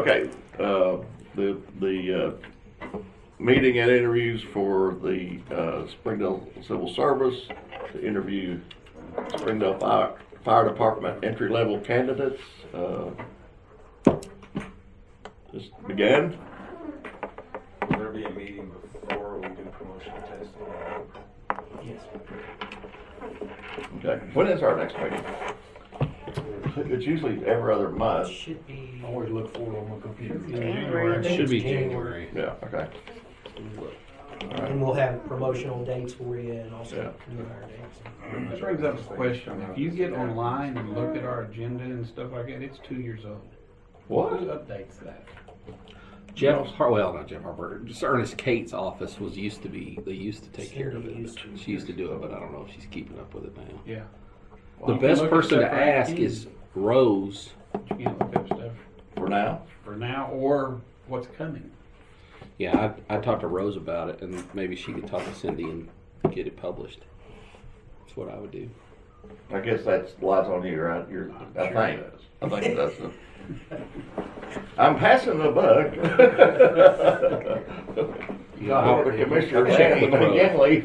Okay, the meeting and interviews for the Springdale Civil Service to interview Springdale Fire Department entry-level candidates just began. Will there be a meeting before we do promotion testing? Yes. Okay, when is our next meeting? It's usually every other It month. should be. I always look for it on my computer. January. I think Should it's be January. Yeah, okay. And we'll have promotional dates for you and also Yeah. new hire dates. That brings up a question. If you get online and look at our agenda and stuff like that, it's 2 years old. Who What? updates that? Not Jeff Harper. Just Ernest Kate's office they used to take care of Cindy it. used to. She used to do it, but I don't know if she's keeping up with it now. Yeah. The You can best look at person to stuff right ask here. is Rose. You can't look up stuff For now? for now or what's coming. Yeah, I talked to Rose about it, and maybe she could talk to Cindy and get it published. That's what I would do. I guess that's lies on you, right? I think it does. I'm passing the buck. Commissioner check with Rose. McGinley.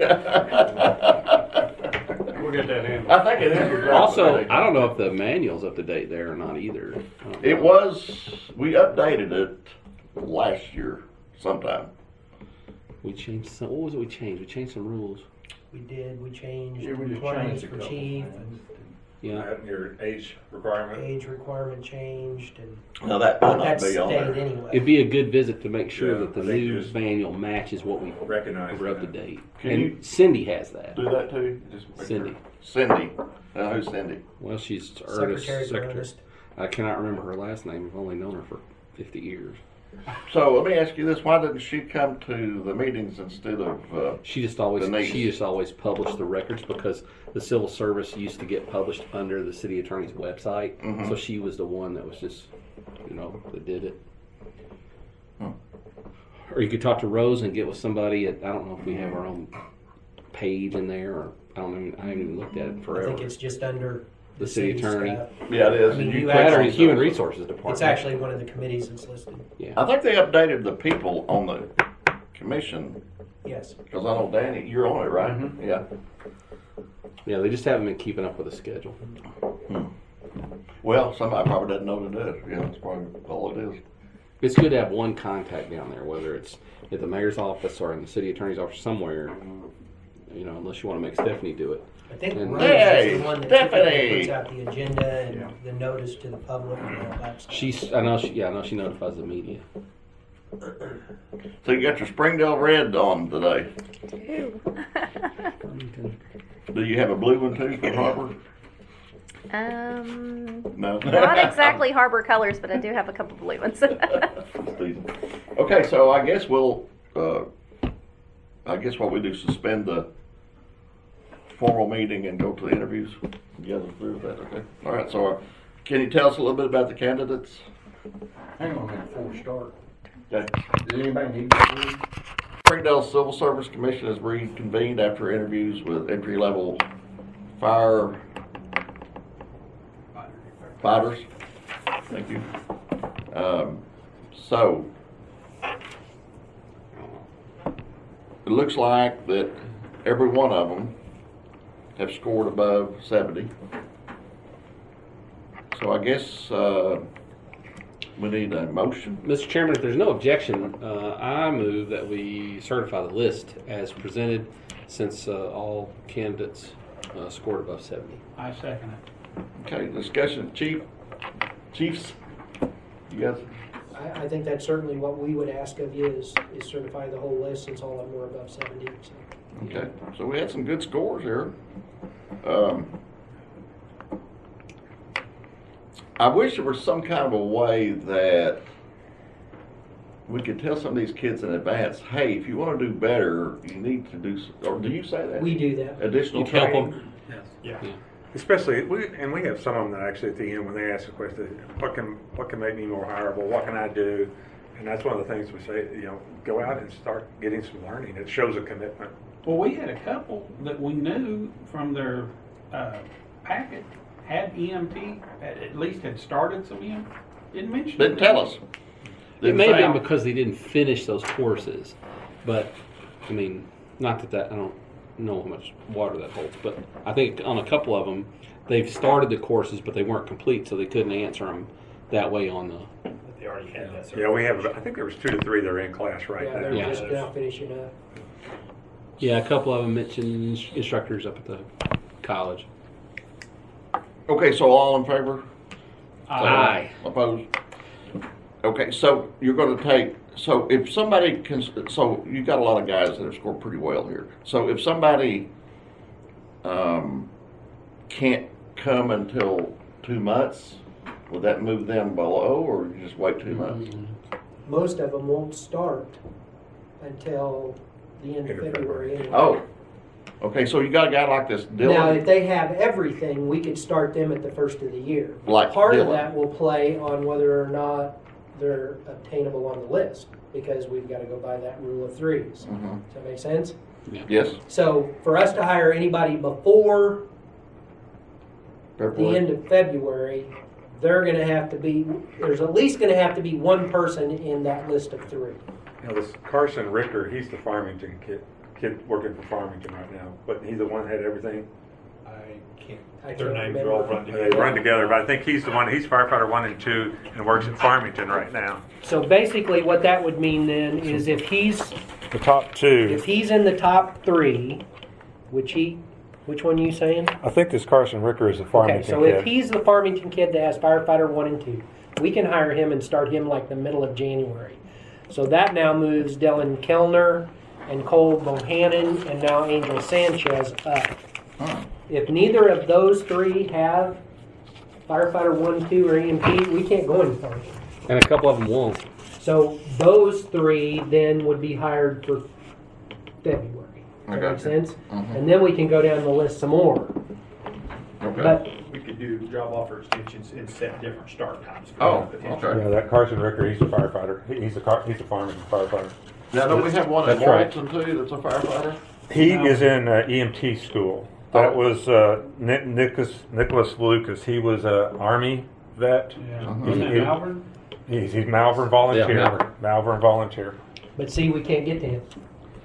We'll get that handled. I think it is. Also, I don't know if the manual's up to date there or not either. I don't know. It was, we updated it last year sometime. We changed some. What was it we changed? We changed some rules. We changed Yeah, we just requirements changed a for couple chief things. and Yeah. Your age requirement? age requirement changed and Now that might not that's be on stayed there. anyway. It'd be a good visit to make sure Yeah, that the I think new just manual matches what we Recognize were up to that. date. Can And you Cindy has that. do that too? Just make Cindy. sure. Cindy. Now who's Cindy? Well, she's Secretary Ernest's for secretary. Ernest. I cannot remember her last name. I've only known her for 50 years. So let me ask you this: why didn't she come to the meetings instead of? She just always Denise. published the records because the civil service used to get published under the city attorney's website. Mhm. So she was the one that was just, that did it. Hmm. Or you could talk to Rose and get with somebody. I don't know if we have our own page in there, or I haven't even looked at it I forever. think it's just under The city city's attorney. stuff. Yeah, it is. I mean, And you That or actually- Human Resources Department. It's actually one of the committees that's listed. I think they updated the people on the commission Yes. because I know Danny, you're on it, right? Mhm. Yeah. Yeah, they just haven't been keeping up with the schedule. Well, somebody probably doesn't know to do it. Yeah, that's probably all it is. It's good to have one contact down there, whether it's at the mayor's office or in the city attorney's office somewhere. Unless you want to make Stephanie do it. I think And- Rose Hey, is the one that typically Stephanie! puts out the agenda and Yeah. the notice to the public and all that stuff. I know she notifies the media. So you got your Springdale red on today. Ew. Do you have a blue one too for Harbor? No. Not exactly Harbor colors, but I do have a couple blue ones. Okay, so I guess what we do, suspend the formal meeting and go to the interviews. You guys agree with that, okay? All right, so can you tell us a little bit about the candidates? Hang on a minute before we start. Okay. Does anybody need to read? Springdale Civil Service Commission has reconvened after interviews with entry-level fire fighters. Thank you. So, it looks like that every one of them have scored above 70. So I guess we need a motion. Mr. Chairman, if there's no objection, I move that we certify the list as presented since all candidates scored above 70. I second it. Okay, discussion, chiefs, you guys? I think that's certainly what we would ask of you is certify the whole list since all of them were above 70. So. Okay, so we had some good scores here. I wish there was some kind of a way that we could tell some of these kids in advance, hey, if you want to do better, you need to do, or do you say that? We do that. Additional You help training? them. Yeah. Yeah. Especially, we have some of them that actually at the end when they ask the question, what can make me more hireable? What can I do? And that's one of the things we say, go out and start getting some learning. It shows a commitment. Well, we had a couple that we knew from their packet had EMT, at least had started some EMT. Didn't mention it. Didn't tell us. It may have been because they didn't finish those courses, but I mean, not that I don't know how much water that holds, but I think on a couple of them, they've started the courses, but they weren't complete, so they couldn't answer them that way on the. But they already had that. Yeah, we have, I think there was 2 to 3 that are in class right Yeah, now. they're Yeah. just now finishing up. Yeah, a couple of them mentioned instructors up at the college. Okay, so all in favor? Aye. Opposed? Okay, so you're gonna take, so if somebody can, so you got a lot of guys that have scored pretty well here. So if somebody, can't come until 2 months, would that move them below, or you just wait 2 months? Most of them won't start until the end of February anyway. Oh, okay, so you got a guy like this Now, if Dylan, they have everything, we could start them at the first of the year. Like Part of Dylan. that will play on whether or not they're obtainable on the list, because we've got to go by that rule of threes. Mhm. Does that make sense? Yes, So for us to hire anybody before the February, end of February, they're gonna have to be, there's at least gonna have to be one person in that list of 3. You know, this Carson Ricker, he's the Farmington kid working for Farmington right now, but he's the one that had everything. I can't. I Their can't names are all remember. run They together. run together, but I think he's the one, he's firefighter 1 and 2 and works at Farmington right now. So basically what that would mean then is if he's The top 2, If he's in the top 3, which one are you saying? I think this Carson Ricker is the Okay, Farmington so if he's the Farmington kid that has firefighter 1 and 2, we can hire him and start him like the middle of January. So that now moves Dylan Kellner and Cole Bohannon and now Angel Sanchez up. Huh. If neither of those 3 have firefighter 1, 2, or EMP, we can't go any further. And a couple of them won't. So those 3 then would be hired for February. I Does that got make you. sense? Mhm. And then we can go down the list some more. Okay. But We could do job offer extensions and set different start times. for Oh, potential. okay. Yeah, that Carson Ricker, he's a firefighter. He's a Farmington firefighter. Now, don't we have one in That's right. Warrenton too, that's a firefighter? He is in EMT school. That Oh. was Nicholas Lucas. He was an Army vet. Yeah. Mhm. Wasn't He- it Malvern? He's Malvern volunteer. Yeah, Malvern volunteer. But see, we can't get to him.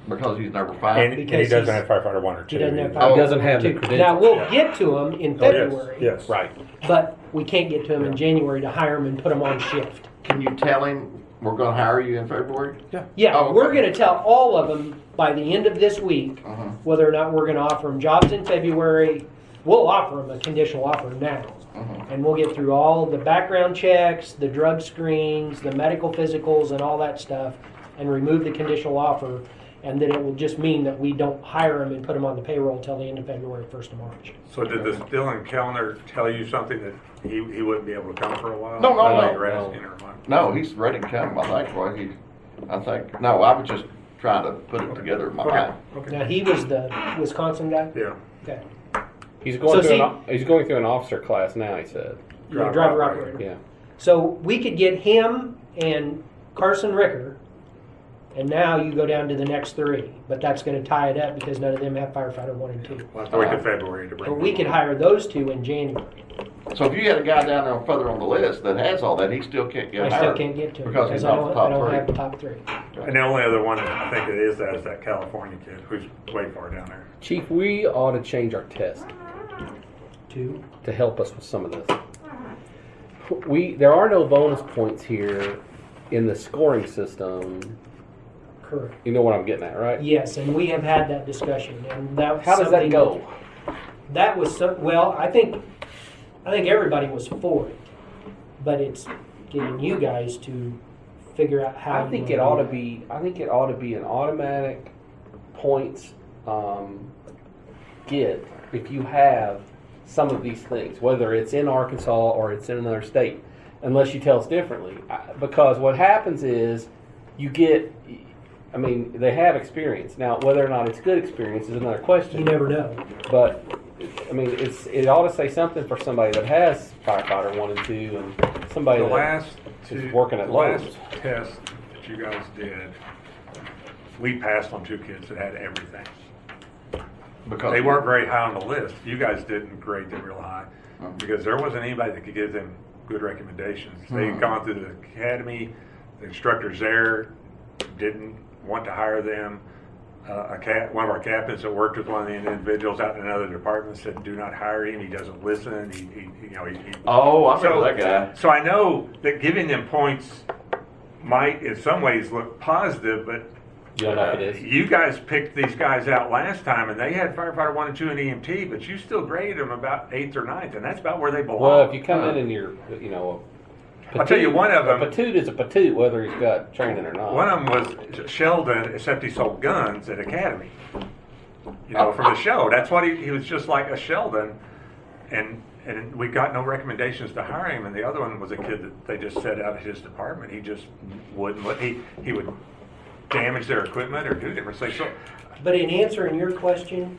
Because he's never And fired. he Because doesn't he's- have firefighter 1 or 2. He doesn't have Oh. He doesn't have the Now, credentials. we'll get to him in Oh, yes, February, yes. Right. but we can't get to him in January to hire him and put him on shift. Can you tell him we're gonna hire you in February? Yeah, Oh, okay. we're gonna tell all of them by the end of this week Uh-huh. whether or not we're gonna offer them jobs in February. We'll offer them a conditional offer now. Uh-huh. And we'll get through all the background checks, the drug screens, the medical physicals, and all that stuff, and remove the conditional offer. And then it will just mean that we don't hire him and put him on the payroll till the end of February, 1st of March. So did this Dylan Kellner tell you something that he wouldn't be able to come for a while? No, no, I know no. you're asking or what? No, he's ready to come, I think, well, no, I was just trying to put it together in my mind. Okay. Now, he was the Wisconsin guy? Yeah. Okay. He's going So through see- he's going through an officer class now. He said. Yeah, Driver driver operator. operator. Yeah. So we could get him and Carson Ricker, and now you go down to the next 3. But that's gonna tie it up because none of them have firefighter 1 and 2. We'll have to wait till February to bring But him we on. could hire those 2 in January. So if you had a guy down there further on the list that has all that, he still can't get I hired. still can't get to him Because he's I not the don't, top I don't 3. have the top 3. And the only other one that I think it is that California kid who's way far down there. Chief, we ought to change our test 2. to help us with some of this. There are no bonus points here in the scoring system. Correct. You know what I'm getting at, right? Yes, and we have had that discussion, and that was How does that something go? That was well, I think everybody was for it, but it's getting you guys to figure out how. I think you it wanna ought to do be. I think it ought to be an automatic points get if you have some of these things, whether it's in Arkansas or it's in another state, unless you tell us differently. Because what happens is you get. I mean, they have experience now. Whether or not it's good experience is another that. question. You never know. But I mean, it ought to say something for somebody that has firefighter 1 and 2, and somebody The that last is working at the Lowe's. last test that you guys did, we passed on 2 kids that had everything. Because They weren't very high on the list. You guys didn't grade them real high because there wasn't anybody that could give them good recommendations. They had gone through the academy, the instructors there didn't want to hire them. One of our captains that worked with one of the individuals out in another department said, "Do not hire him. He doesn't listen. He Oh, I remember that guy. So I know that giving them points might, in some ways, look positive, but You don't know if it is. you guys picked these guys out last time, and they had firefighter 1 and 2 and EMT, but you still graded them about 8th or 9th, and that's about where they belong. Well, if you come in and you're, I'll tell you, one of them- a patoot is a patoot, whether he's got training or not. One of them was Sheldon, except he sold guns at Academy. For the show. That's what he was, just like a Sheldon, and we got no recommendations to hire him. And the other one was a kid that they just set out of his department. He just wouldn't. He would damage their equipment or do different things. So, But in answering your question,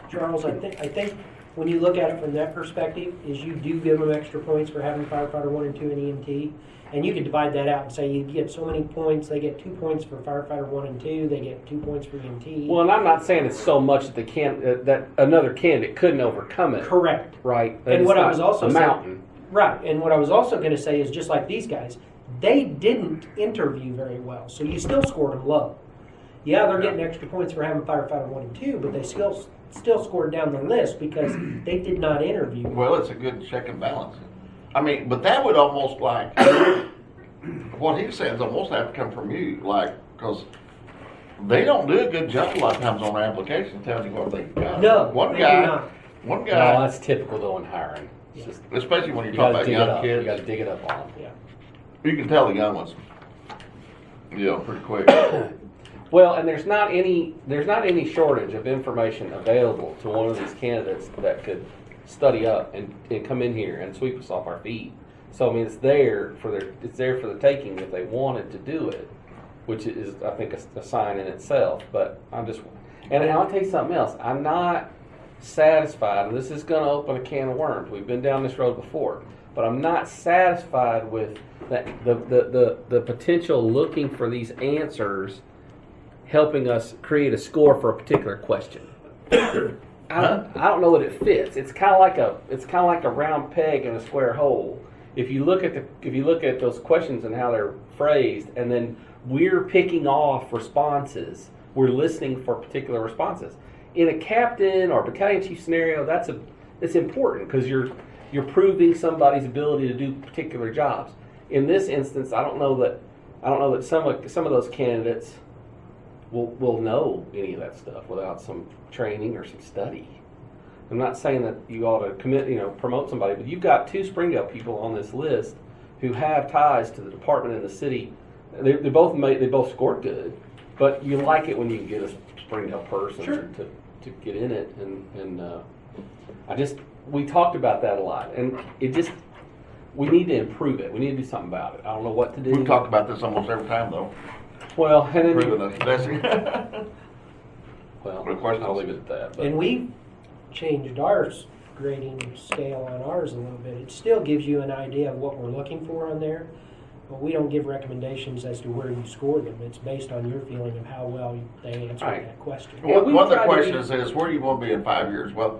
Charles, I think when you look at it from that perspective, is you do give them extra points for having firefighter 1 and 2 and EMT. And you can divide that out and say you get so many points, they get 2 points for firefighter 1 and 2, they get 2 points for EMT. Well, and I'm not saying it's so much that they can't, that another candidate couldn't overcome it. Correct. Right. And It's what I not was also a saying- mountain. Right, and what I was also going to say is just like these guys, they didn't interview very well, so you still scored them low. Yeah, they're getting extra points for having firefighter 1 and 2, but they still scored down the list because they did not interview. Well, it's a good check and balance. I mean, but that would almost like, what he says almost have to come from you, like, because they don't do a good job a lot of times on their application telling you what they got. No, One they do guy, not. one No, guy, that's typical though in hiring. It's just, especially when you're you talking gotta about dig it young up. You gotta kids, dig it up on them. Yeah. you can tell the young ones, pretty quick. Well, and there's not any shortage of information available to one of these candidates that could study up and come in here and sweep us off our feet. So I mean, it's there for the taking if they wanted to do it, which is I think a sign in itself. But and I'll tell you something else. I'm not satisfied, and this is going to open a can of worms. We've been down this road before, but I'm not satisfied with that the potential looking for these answers helping us create a score for a particular question. I don't know that it fits. It's kind of like a round peg in a square hole. If you look at those questions and how they're phrased, and then we're picking off responses, we're listening for particular responses. In a captain or battalion chief scenario, it's important because you're proving somebody's ability to do particular jobs. In this instance, I don't know that some of those candidates will know any of that stuff without some training or some study. I'm not saying that you ought to promote somebody, but you've got 2 Springdale people on this list who have ties to the department and the city. They both scored good, but you like it when you can get a Springdale person to get in it, and we talked about that a lot, and we need to improve it. We need to do something about it. I don't know what to do. We talk about this almost every time, though. Well, and then Improving the testing. well, Good questions. I'll leave it at that. But. And we've changed our grading scale on ours a little bit. It still gives you an idea of what we're looking for on there, but we don't give recommendations as to where you score them. It's based on your feeling of how well they answered Right. that question. Yeah, we One of the tried to questions is, where do you want to be in 5 years? Well,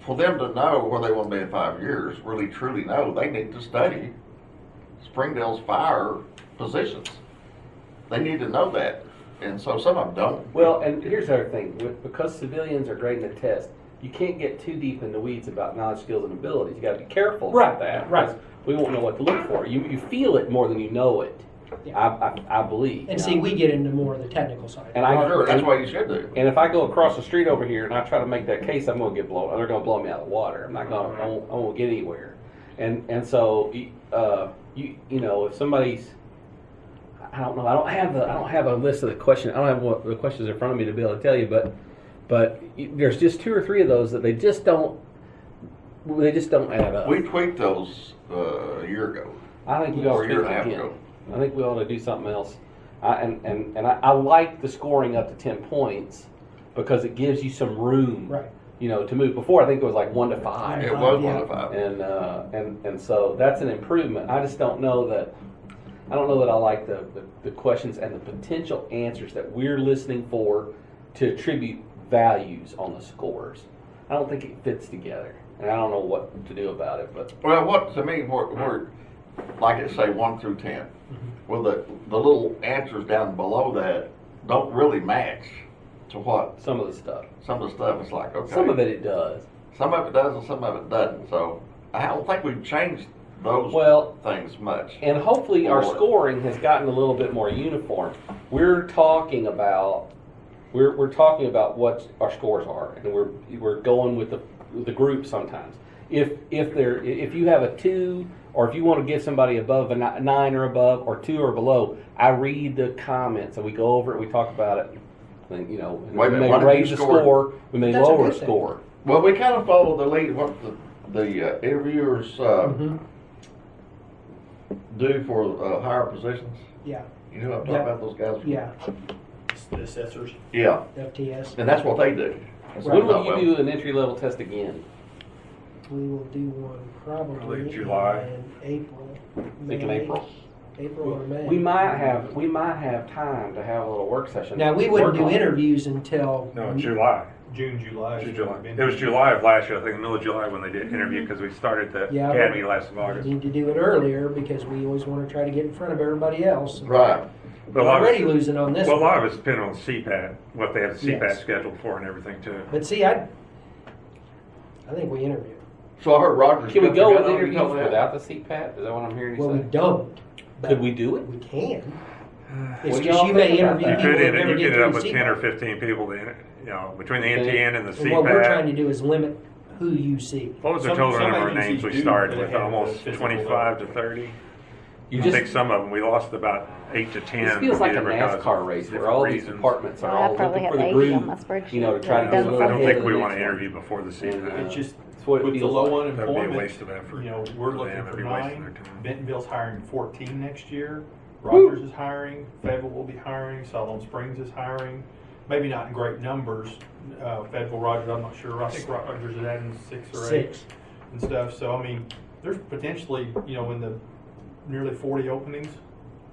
for them to know where they want to be in 5 years, really truly know, they need to study Springdale's fire positions. They need to know that, and so some of them don't. Well, and here's the other thing. Because civilians are grading the test, you can't get too deep in the weeds about knowledge, skills, and abilities. You got to be careful about that. Right. Because we won't know what to look for. You feel it more than you know it. Yeah. I believe. And you see, know? we get into more of the technical side. And I Sure, that's what you should do. And if I go across the street over here and I try to make that case, I'm going to get blown. They're going to blow me out of the water. I'm not going. I won't get anywhere. And so if somebody's, I don't know. I don't have a list of the questions. I don't have the questions in front of me to be able to tell you. But there's just 2 or 3 of those that they just don't add up. We tweaked those a year ago. I think we ought Or a to year tweak and a half it again. ago. I think we ought to do something else. I like the scoring up to 10 points because it gives you some room, Right. to move. Before I think it was like 1 to 5. It was Yeah. 1 to 5. And so that's an improvement. I just don't know that I like the questions and the potential answers that we're listening for to attribute values on the scores. I don't think it fits together, and I don't know what to do about it. But Well, what to me, where like it say 1 through 10. Well, the little answers down below that don't really match to what Some of the stuff. some of the stuff is like. Okay, Some of it does. some of it does and some of it doesn't. So I don't think we've changed those Well, things much. and hopefully our Or- scoring has gotten a little bit more uniform. We're talking about what our scores are, and we're going with the group sometimes. If you have a 2, or if you want to give somebody above a 9 or above, or 2 or below, I read the comments and we go over it. We talk about it. And, you know, Wait a we minute, may what did you raise the score? score. We may That's a lower good the thing. score. Well, we kind of follow the lead what the interviewers Mhm. do for higher positions. Yeah, You know what I'm talking Yeah. about? Those guys. yeah, The assessors. Yeah, FTS. and that's what they do. That's When what will they you do an entry level test again? We will do one probably Probably July. in April. Thinking May. April. April or May. We might have time to have a little work session. Now, we wouldn't Work do on it. interviews until. No, July. June, July. It was July of last year, I think, the middle of July when they did interview, because we started the Yeah, academy but last of We August. need to do it earlier because we always want to try to get in front of everybody else. Right. We're But a lot of already it- losing on this Well, a lot one. of it's depending on CPAT, what they have the CPAT Yes. scheduled for and everything too. But see, I think we interview. So I heard Rogers. Can we got go with together, you interviews told me that? without the CPAT? Is that what I'm hearing you Well, we say? don't. but Could we do it? We can. What It's do just y'all you may think about interview that? You people could that end, never you get could end through up the with 10 or CPAT. 15 people, between the Okay. NTN and the And what we're trying to CPAT. do is limit who you see. What was the Some- total some number of agencies names we do started really with? have the Almost physical 25 to 30? You I just, think some of them, we lost about 8 to 10. this feels like a either because NASCAR of race where different all these reasons. departments are Oh, I all probably looking for have the 80 on group, my spreadsheet. you know, to try to Yeah. get a I little don't ahead think of we the want to next one. interview before the CPAT. It's just, That's what it with the feels low like. That'd be a unemployment, waste of effort. you know, we're for looking them. for It'd be wasting 9. their time. Bentonville's hiring 14 next year. Rogers is hiring. Fayetteville will be hiring. Siloam Springs is hiring. Maybe not in great numbers. Fayetteville, Rogers, I'm not sure. I think Rogers is adding 6 or 8 6. and stuff. So, I mean, there's potentially, in the nearly 40 openings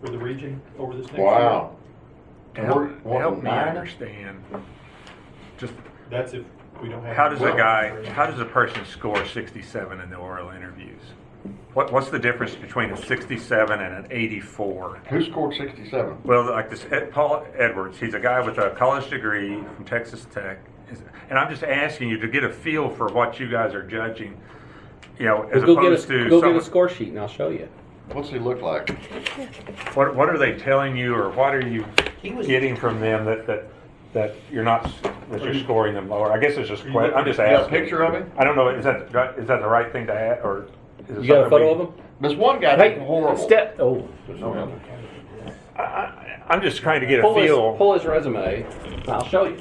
for the region over this next year. Wow. Help We're help wanting me 9? understand, just That's if we don't have. how does any- how does a person score 67 in the oral interviews? What's the difference between a 67 and an 84? Who scored 67? Well, like this, Paul Edwards, he's a guy with a college degree from Texas Tech. And I'm just asking you to get a feel for what you guys are judging, as Well, opposed to go get a someone, score sheet and I'll show you. What's he look like? what are they telling you, or what are you He was. getting from them that you're not, that you're scoring them lower? I guess it's just, Are you looking I'm just You got a asking. picture of him? I don't know, is that the right thing to add, or is it You got a something photo we- of him? There's one guy Hey, that's horrible. step. Oh, I'm just trying to get a pull feel. his resume. And I'll show you.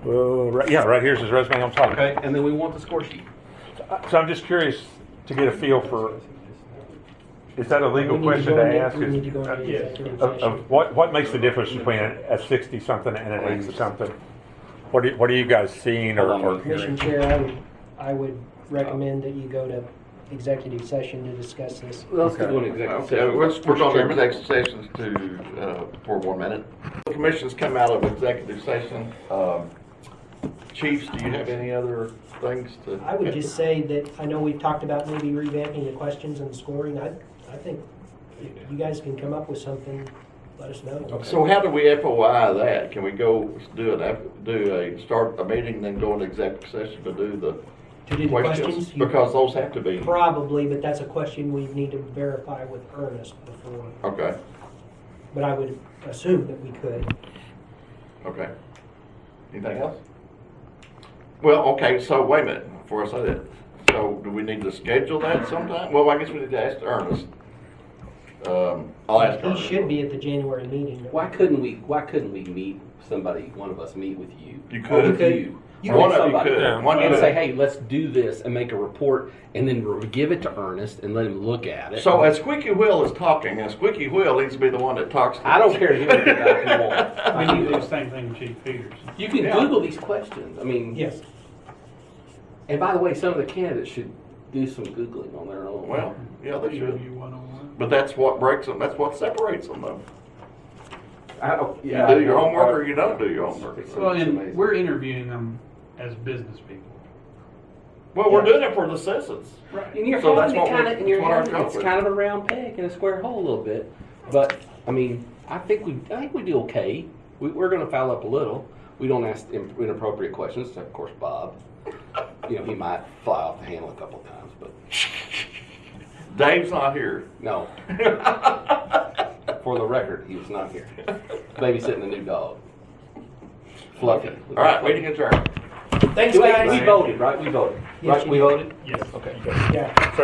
Well, right here's his resume I'm talking. Okay, and then we want the score sheet. So I'm just curious to get a feel for, is that a legal We need question go to into- ask? We need Is- to go into Yes. executive Of session. what makes the difference between a 60-something and an 80-something? What are you guys seeing or Commission hearing? Chair, I would recommend that you go to executive session to discuss this. Let's go to an executive Okay, session. we're going to Chairman. executive sessions for 1 minute. The commission's come out of executive session. Chiefs, do you have any other things to? I would just say that, I know we've talked about maybe revamping the questions and scoring. I think if you guys can come up with something, let us know. So how do we FOI that? Can we go start a meeting, then go into executive session to do the To do the questions? questions? you- Because those have to be, Probably, but that's a question we need to verify with Ernest before. okay, But I would assume that we could. okay. Anything else? Well, okay, so wait a minute, before I say that. So do we need to schedule that sometime? Well, I guess we need to ask Ernest. I'll ask He Ernest. should be at the January meeting. Why couldn't we meet somebody, one of us meet with you? You Or could. with You you. You Or One with of you somebody. could. Yeah. One And could. say, hey, let's do this and make a report and then give it to Ernest and let him look at it. So as Squeaky Wheel is talking, and Squeaky Wheel needs to be the one that talks. to I don't us. care to hear anything about it if you want. We need to do the same thing with Chief Peters. You can Yeah. Google these questions. I mean, Yes. and by the way, some of the candidates should do some Googling on their own. Well, yeah, they should. You 101. But that's what breaks them, that's what separates them though. I don't, You do your homework or you don't do your homework. Well, and we're interviewing them as business people. Well, we're doing it for the citizens. And you're So that's having what it kind we're- of, and you're that's what our having, it's goal is. kind of a round peg in a square hole a little bit. But I mean, I think we do okay. We're going to foul up a little. We don't ask inappropriate questions. Of course, Bob. You know, he might fly off the handle a couple times, but Dave's not here. no. For the record, he was not here. Babysitting a new dog. Fluffy. All right, meeting adjourned. Thanks, Wait, guys. we voted, right? We voted. Yes, Right? you We did. voted? Yes. Okay. Yeah.